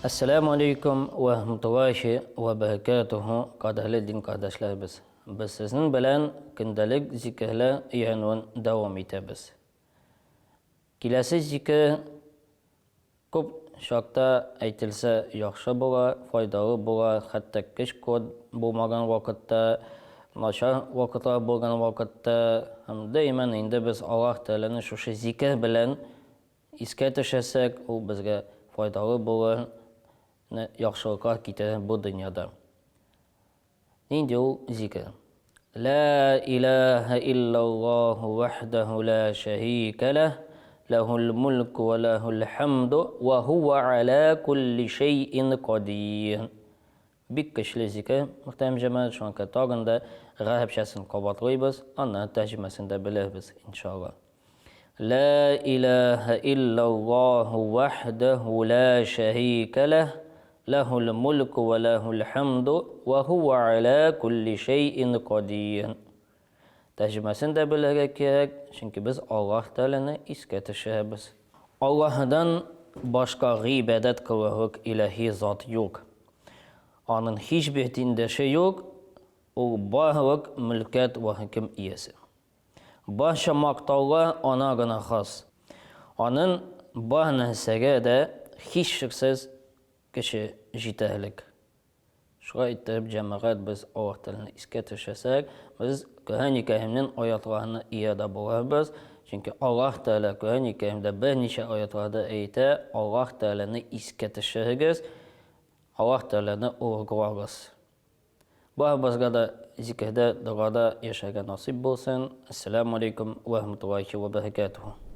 Assalamu alaikum wa rahmatullahi wa barakatuhu. Qadrli qardaşlarımız. Biz sizin bilen gündəlik zikirler yanıvan davam etəbiz. Kilasi zikir көп şaqta aytilsa yaxşı bolar, faydalı bolar, hatta kiş kod bulmagan vaqtda, naşar vaqtlar bolgan vaqtda, daiman indi biz Allah Teala'nın şu zikir bilen iskə төшәсәк, ул безгә faydalı bolar, yaxşılıqlar kiterir bu dünyada. Neydi o zikir? La ilahe illallah vahdehu la şerike leh, lehul mulku ve lehul hamdu ve huve ala kulli şeyin qadir. Bir kişili zikir, muhterem cemaat, şu anki tağında rahibşəsini qabatlıyız, anların tərcüməsini də biliriz inşallah. La ilahe illallah vahdehu la şerike leh, lehul mulku ve lehul hamdu ve huve ala kulli şeyin qadir. Tərcüməsini də bilirək gerek, çünki biz Allah Teala'nı iskə təşəbbüs. Allah'dan başka ibadet kılırıq ilahi zat yok. Onun hiçbir dinde şey yok, o barlık, mülket ve hüküm iyisi. Başa maktallar ona gına has. Onun barnəhsəgə de hiç şüksüz kişi jitərlik. Şura ettirib cəmaat biz Allah Teala'nı iskə təşəsək, biz Kur'an-ı Kerim'nin ayatlarını iyada buluruz. Çünkü Allah Teala Kur'an-ı Kerim'de bir neçə ayatlarda ayətə Allah Teala'nı iskə təşəriz, Allah Teala'nı uğurlarız. Bu bizə də zikirdə, duada yaşayan nasib olsun. Esselamu Aleyküm ve Rahmetullahi ve Berekatuhu.